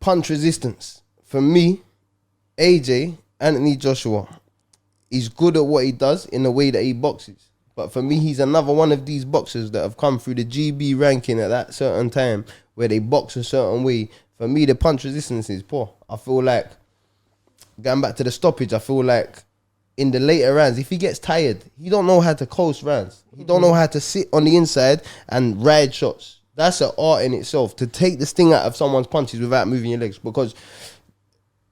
punch resistance. For me, AJ, Anthony Joshua, he's good at what he does in the way that he boxes. But for me, he's another one of these boxers that have come through the GB ranking at that certain time where they box a certain way. For me, the punch resistance is poor. I feel like, going back to the stoppage, I feel like in the later rounds, if he gets tired, he don't know how to coast rounds. He don't know how to sit on the inside and ride shots. That's an art in itself, to take the sting out of someone's punches without moving your legs. Because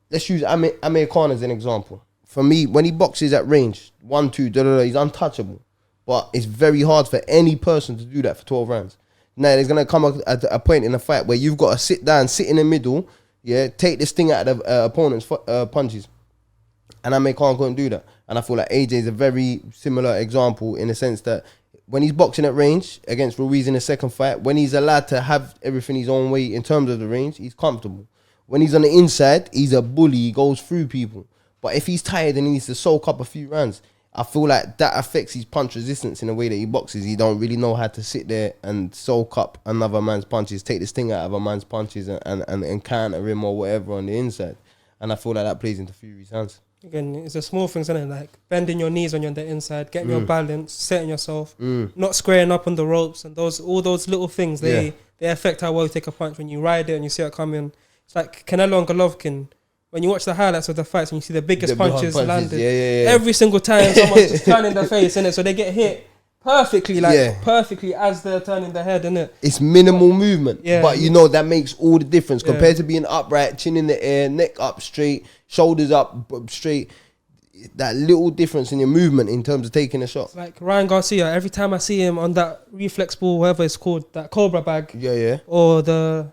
let's use Amir Khan as an example. For me, when he boxes at range, 1-2, he's untouchable. But it's very hard for any person to do that for 12 rounds. Now, there's going to come a point in a fight where you've got to sit down, sit in the middle, yeah, take the sting out of the opponent's punches. And Amir Khan couldn't do that. And I feel like AJ is a very similar example in the sense that when he's boxing at range against Ruiz in the second fight, when he's allowed to have everything his own way in terms of the range, he's comfortable. When he's on the inside, he's a bully. He goes through people. But if he's tired and he needs to soak up a few rounds, I feel like that affects his punch resistance in the way that he boxes. He don't really know how to sit there and soak up another man's punches, take the sting out of a man's punches and counter him or whatever on the inside. And I feel like that plays into Fury's hands. Again, it's the small things, isn't it? Like bending your knees when you're on the inside, getting your balance, setting yourself, not squaring up on the ropes, and all those little things, they affect how well you take a punch when you ride it and you see it coming. It's like Canelo and Golovkin. When you watch the highlights of the fights and you see the biggest punches landed, every single time someone's just turning their face, innit? So they get hit perfectly, perfectly as they're turning their head, innit? It's minimal movement, but you know that makes all the difference compared to being upright, chin in the air, neck up straight, shoulders up straight. That little difference in your movement in terms of taking a shot. It's like Ryan Garcia, every time I see him on that reflex ball, whatever it's called, that Cobra bag, or the...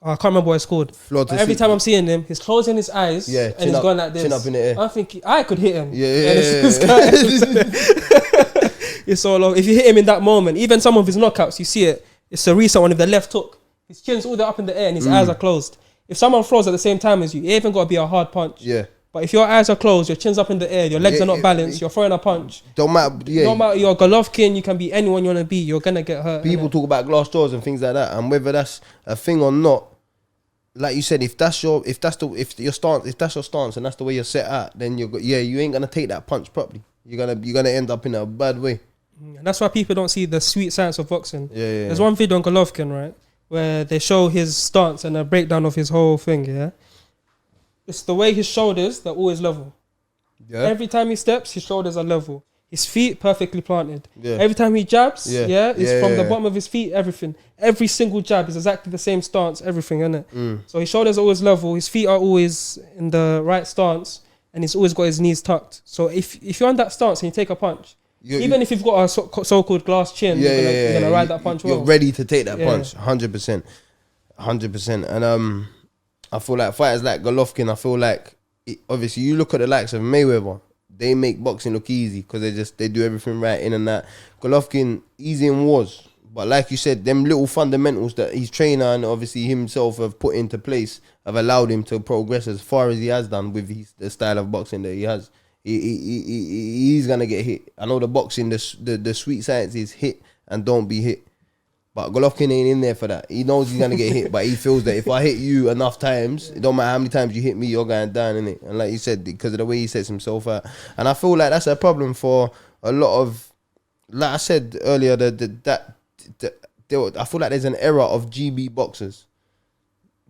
I can't remember what it's called. Every time I'm seeing him, he's closing his eyes and he's going like this. Chin up in the air. I think I could hit him. It's so low. If you hit him in that moment, even some of his knockouts, you see it. It's a recent one with the left hook. His chin's all the way up in the air and his eyes are closed. If someone throws at the same time as you, it ain't even got to be a hard punch. Yeah. But if your eyes are closed, your chin's up in the air, your legs are not balanced, you're throwing a punch. Don't matter. No matter you're Golovkin, you can be anyone you want to be. You're gonna get hurt. People talk about glass doors and things like that, and whether that's a thing or not. Like you said, if that's your stance and that's the way you're set out, then you ain't gonna take that punch properly. You're gonna end up in a bad way. And that's why people don't see the sweet science of boxing. There's one video on Golovkin, right, where they show his stance and a breakdown of his whole thing. Yeah, it's the way his shoulders, they're always level. Yeah. Every time he steps, his shoulders are level. His feet perfectly planted. Yeah. Every time he jabs, it's from the bottom of his feet, everything. Every single jab is exactly the same stance, everything, innit? So his shoulders are always level, his feet are always in the right stance, and he's always got his knees tucked. So if you're on that stance and you take a punch, even if you've got a so-called glass chin, you're gonna ride that punch well. You're ready to take that punch, 100%. 100%. And I feel like fighters like Golovkin, I feel like, obviously you look at the likes of Mayweather, they make boxing look easy because they do everything right in and that. Golovkin, easy in wars. But like you said, them little fundamentals that his trainer and obviously himself have put into place have allowed him to progress as far as he has done with the style of boxing that he has. He's going to get hit. I know the boxing, the sweet science is hit and don't be hit. But Golovkin ain't in there for that. He knows he's going to get hit, but he feels that if I hit you enough times, it don't matter how many times you hit me, you're going down, innit? And like you said, because of the way he sets himself out. And I feel like that's a problem for a lot of, like I said earlier, I feel like there's an era of GB boxers.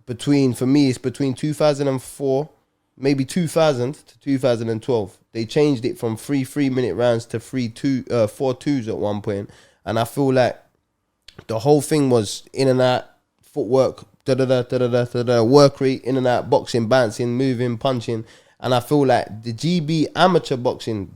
For me, it's between 2004, maybe 2000 to 2012. They changed it from 3-minute rounds to 4-2s at one point. And I feel like the whole thing was in and out, footwork, work rate, in and out, boxing, bouncing, moving, punching. And I feel like the GB amateur boxing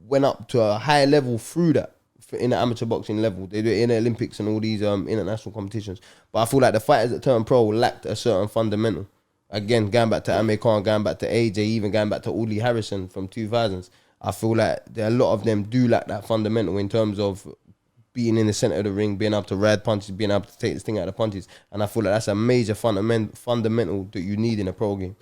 went up to a higher level through that, in the amateur boxing level. They do it in the Olympics and all these international competitions. But I feel like the fighters that turned pro lacked a certain fundamental. Again, going back to Amir Khan, going back to AJ, even going back to Uli Harrison from 2000s. I feel like a lot of them do lack that fundamental in terms of being in the center of the ring, being able to ride punches, being able to take this thing out of the punches. And I feel like that's a major fundamental that you need in a pro game.